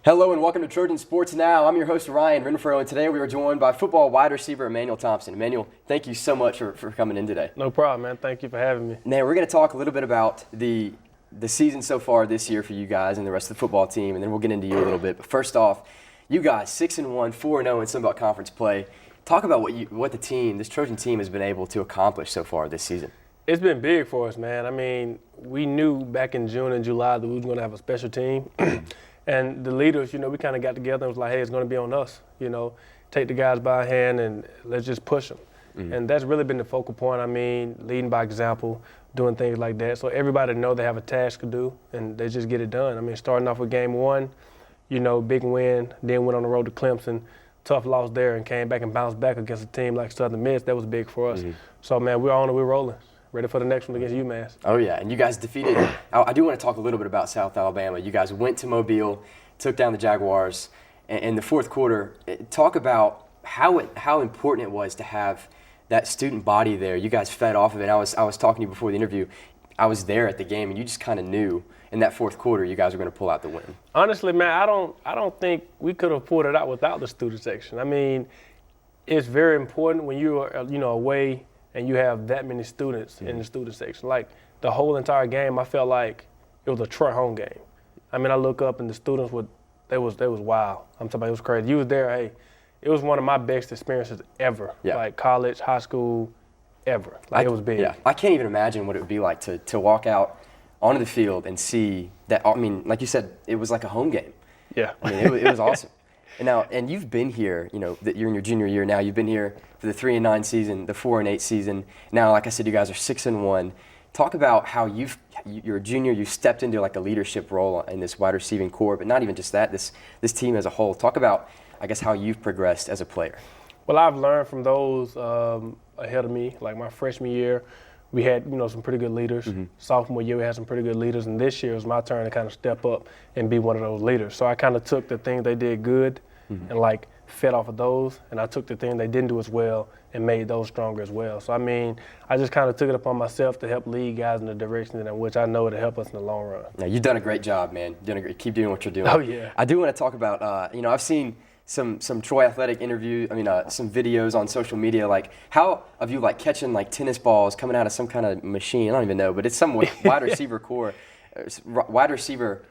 Hello and welcome to Trojan Sports Now. I'm your host Ryan Renfro, and today we are joined by football wide receiver Emanuel Thompson. Emanuel, thank you so much for coming in today. No problem, man. Thank you for having me. Now we're going to talk a little bit about the season so far this year for you guys and the rest of the football team, and then we'll get into you a little bit. But first off, you guys 6-1, 4-0 in Sun Belt Conference play. Talk about what the team, this Trojan team, has been able to accomplish so far this season. It's been big for us, man. I mean, we knew back in June and July that we were going to have a special team. And the leaders, we kind of got together and was like, hey, it's going to be on us, take the guys by hand and let's just push them. Mm-hmm. And that's really been the focal point. I mean, leading by example, doing things like that. So everybody know they have a task to do and they just get it done. I mean, starting off with game one, big win, then went on the road to Clemson, tough loss there and came back and bounced back against a team like Southern Miss. That was big for us. Mm-hmm. So, man, we're on it, we're rolling. Ready for the next one against UMass. Oh, yeah, and you guys defeated – I do want to talk a little bit about South Alabama. You guys went to Mobile, took down the Jaguars. In the fourth quarter, talk about how important it was to have that student body there. You guys fed off of it. I was talking to you before the interview. I was there at the game, and you just kind of knew in that fourth quarter you guys were going to pull out the win. Honestly, man, I don't think we could have pulled it out without the student section. I mean, it's very important when you're away – and you have that many students in the student section. Like, the whole entire game, I felt like it was a Troy home game. I mean, I look up and the students they was wild. I'm talking about, it was crazy. You was there, hey, it was one of my best experiences ever. Yeah. Like, college, high school, ever. Like, it was big. Yeah, I can't even imagine what it would be like to walk out onto the field and see that. I mean, like you said, it was like a home game. Yeah. I mean, it was awesome. And you've been here, that you're in your junior year now. You've been here for the 3-9 season, the 4-8 season. Now, like I said, you guys are 6-1. Talk about how you're a junior. You stepped into like a leadership role in this wide receiving core, but not even just that. This team as a whole. Talk about, I guess, how you've progressed as a player. Well, I've learned from those ahead of me. Like my freshman year, we had some pretty good leaders. Mm-hmm. Sophomore year, we had some pretty good leaders, and this year it was my turn to kind of step up and be one of those leaders. So I kind of took the things they did good and fed off of those, and I took the things they didn't do as well and made those stronger as well. So I mean, I just kind of took it upon myself to help lead guys in the direction in which I know it'll help us in the long run. Now, you've done a great job, man. Keep doing what you're doing. Oh yeah. I do want to talk about I've seen some Troy Athletic some videos on social media, like how of you like catching like tennis balls coming out of some kind of machine. I don't even know, but it's some wide receiver wide receiver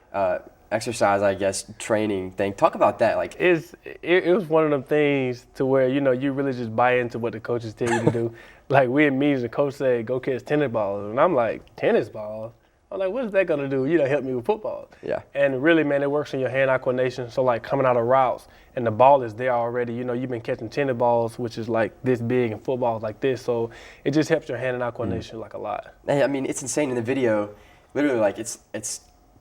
exercise, I guess, training thing. Talk about that. Like it was one of them things to where you really just buy into what the coaches tell you to do. Like we in meetings, the coach said, "Go catch tennis balls," and I'm like, "Tennis balls." I'm like, what is that gonna do? Help me with football. Yeah. And really, man, it works on your hand-eye coordination. So like coming out of routes and the ball is there already. You've been catching tennis balls, which is like this big, and football is like this. So it just helps your hand-eye coordination like a lot. Hey, I mean, it's insane in the video. Literally, like it's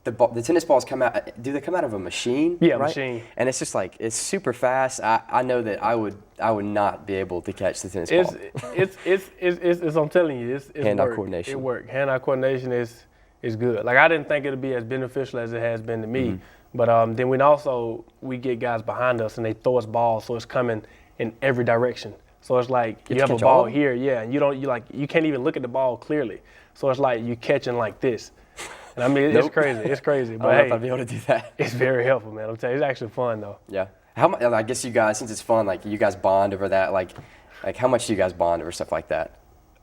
the tennis balls come out. Do they come out of a machine? Yeah, right? Machine. And it's just like it's super fast. I know that I would not be able to catch the tennis ball. It's I'm telling you, it's hand-eye coordination. It works. Hand-eye coordination is good. Like I didn't think it'd be as beneficial as it has been to me. Mm-hmm. But then we get guys behind us and they throw us balls, so it's coming in every direction. So it's like you have a ball here, yeah, and you can't even look at the ball clearly. So it's like you catching like this. And I mean, it's crazy. It's crazy. But I don't know if I'd be able to do that. It's very helpful, man. I'm telling you, it's actually fun though. Yeah. I guess you guys, since it's fun, like you guys bond over that. Like how much do you guys bond over stuff like that?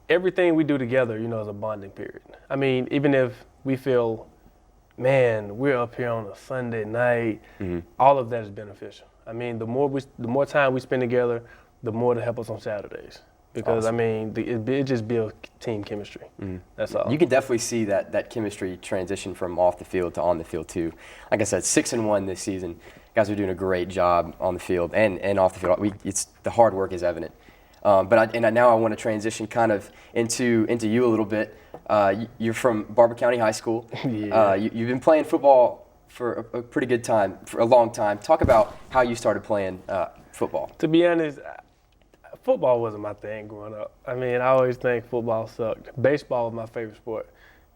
Everything we do together, is a bonding period. I mean, even if we feel, man, we're up here on a Sunday night, all of that is beneficial. I mean, the more time we spend together, the more to help us on Saturdays. Because, awesome. I mean, it just builds team chemistry. That's all. You can definitely see that chemistry transition from off the field to on the field, too. Like I said, 6-1 this season. You guys are doing a great job on the field and off the field. The hard work is evident. But now I want to transition kind of into you a little bit. You're from Barber County High School. Yeah. You've been playing football for a pretty good time, for a long time. Talk about how you started playing football. To be honest, football wasn't my thing growing up. I mean, I always think football sucked. Baseball was my favorite sport.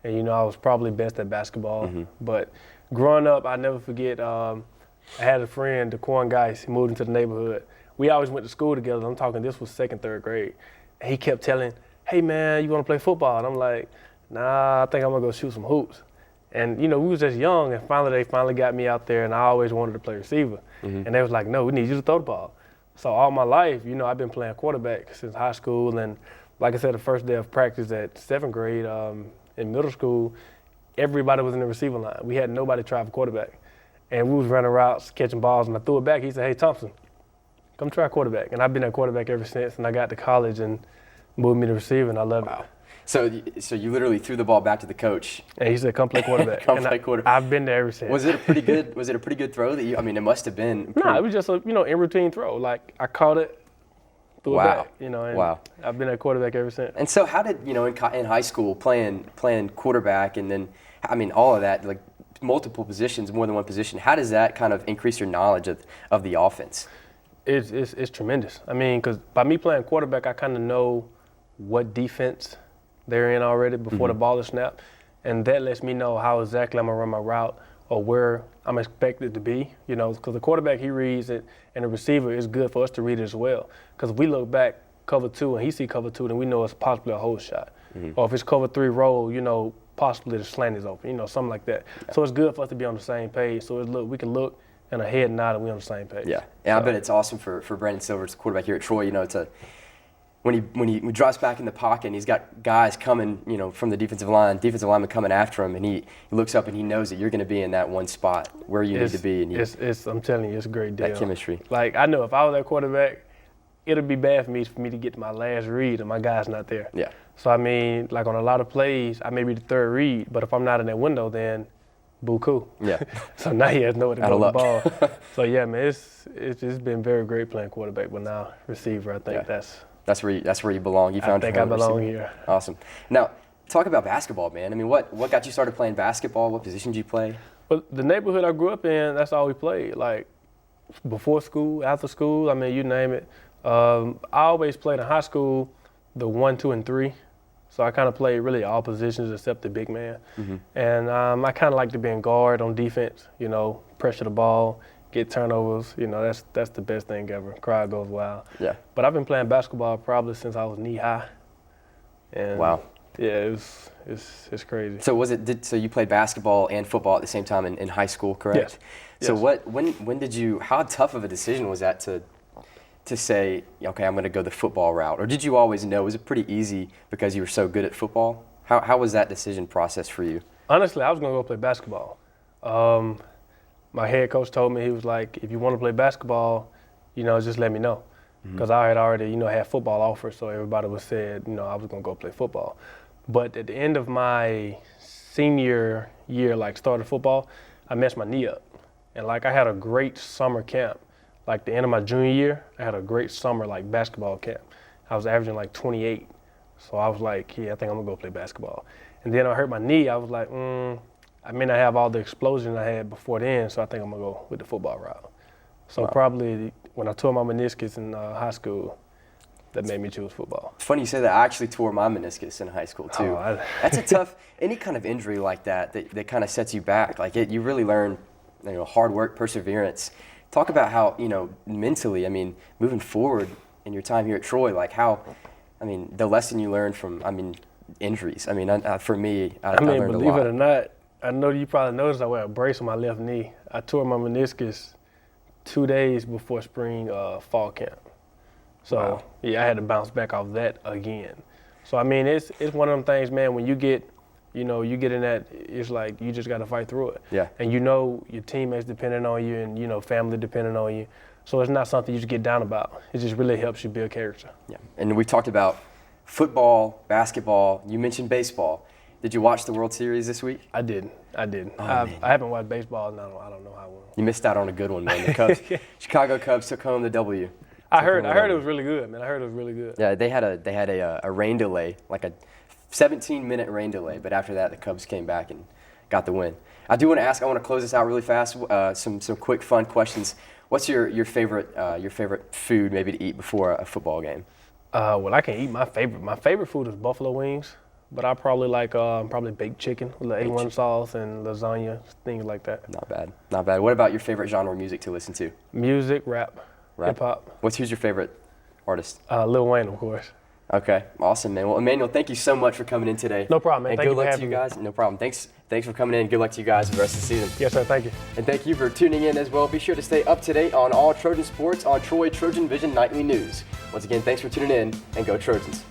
And, I was probably best at basketball. Mm-hmm. But growing up, I never forget, I had a friend, DeQuan Geis, he moved into the neighborhood. We always went to school together. I'm talking, this was 2nd, 3rd grade. And he kept telling, hey, man, you want to play football? And I'm like, nah, I think I'm going to go shoot some hoops. And, you know, we was just young, and they finally got me out there, and I always wanted to play receiver. Mm-hmm. And they was like, no, we need you to throw the ball. So all my life, you know, I've been playing quarterback since high school. And like I said, the first day of practice at 7th grade in middle school, everybody was in the receiver line. We had nobody try for quarterback. And we was running routes, catching balls, and I threw it back. He said, hey, Thompson, come try quarterback. And I've been at quarterback ever since, and I got to college and moved me to receiver, and I loved it. So you literally threw the ball back to the coach. And he said, come play quarterback. Play quarterback. I've been there ever since. Was it a pretty good throw that it must have been? No, it was just a, in routine throw. Like, I caught it, threw it back, and I've been at quarterback ever since. And so how did, in high school, playing quarterback and then, all of that, like multiple positions, more than one position, how does that kind of increase your knowledge of the offense? It's tremendous. I mean, because by me playing quarterback, I kind of know what defense they're in already before the ball is snapped, and that lets me know how exactly I'm gonna run my route or where I'm expected to be. Because the quarterback, he reads it, and the receiver is good for us to read it as well. Because if we look back cover 2 and he see cover 2, then we know it's possibly a hole shot. Or if it's cover 3 roll, possibly the slant is open. Something like that. Yeah. So it's good for us to be on the same page. So we can look and a head nod and we're on the same page. Yeah, and I bet it's awesome for Brandon Silvers, the quarterback here at Troy. When he drops back in the pocket and he's got guys coming, from the defensive lineman coming after him, and he looks up and he knows that you're going to be in that one spot where you need to be. And I'm telling you, it's a great deal. That chemistry. Like, I know if I was that quarterback, it'll be bad for me to get to my last read and my guy's not there. Yeah. So, like on a lot of plays, I may be the third read, but if I'm not in that window, then boo-coo. Yeah. So now he has nowhere to go with the ball. So, yeah, man, it's been very great playing quarterback, but now receiver, I think that's where you belong. I think I belong here. Awesome. Now, talk about basketball, man. What got you started playing basketball? What position did you play? Well, the neighborhood I grew up in, that's all we played. Like, before school, after school, you name it. I always played in high school the 1, 2, and 3. So I kind of played really all positions except the big man. Mm-hmm. And I kind of like to be in guard on defense, pressure the ball, get turnovers. That's the best thing ever. Crowd goes wild. Yeah. But I've been playing basketball probably since I was knee high. And wow. Yeah, it's crazy. So so you played basketball and football at the same time in high school, correct? Yes. So when did you? How tough of a decision was that to say, okay, I'm going to go the football route, or did you always know? Was it pretty easy because you were so good at football? How was that decision process for you? Honestly, I was going to go play basketball. My head coach told me, he was like, if you want to play basketball, just let me know. Because I had already, had football offers, so everybody was said, I was going to go play football. But at the end of my senior year, started football, I messed my knee up. And I had a great summer camp. The end of my junior year, I had a great summer, basketball camp. I was averaging 28. So I was like, yeah, I think I'm going to go play basketball. And then I hurt my knee. I was like, I may not have all the explosion I had before then, so I think I'm going to go with the football route. So probably when I tore my meniscus in high school, that made me choose football. It's funny you say that. I actually tore my meniscus in high school, too. That's a tough, any kind of injury like that kind of sets you back. You really learn, hard work, perseverance. Talk about how, mentally, moving forward in your time here at Troy, the lesson you learned from, injuries. For me, I learned a lot. Believe it or not, I know you probably noticed I wear a brace on my left knee. I tore my meniscus 2 days before spring fall camp. So, wow. Yeah, I had to bounce back off that again. So, it's one of them things, man, when you get, you get in that, it's like you just got to fight through it. Yeah. And your teammates depending on you and, family depending on you. So it's not something you just get down about. It just really helps you build character. Yeah. And we talked about football, basketball. You mentioned baseball. Did you watch the World Series this week? I didn't. Oh, I haven't watched baseball in I don't know how long. You missed out on a good one, man. The Cubs, Chicago Cubs took home the W. I heard it was really good, man. I heard it was really good. Yeah, they had a rain delay, like a 17-minute rain delay, but after that the Cubs came back and got the win. I want to close this out really fast. Some quick fun questions. What's your favorite food maybe to eat before a football game? Well, I can eat my favorite. My favorite food is buffalo wings. But I probably like baked chicken with the A1 sauce and lasagna, things like that. Not bad. What about your favorite genre of music to listen to? Music, rap. Hip hop. Who's your favorite artist? Lil Wayne, of course. Okay, awesome, man. Well, Emanuel, thank you so much for coming in today. No problem, man. And Thank good you for luck to you having guys. No problem. Thanks for coming in. Good luck to you guys the rest of the season. Yes, sir. Thank you. And thank you for tuning in as well. Be sure to stay up to date on all Trojan sports on Troy Trojan Vision Nightly News. Once again, thanks for tuning in, and go Trojans.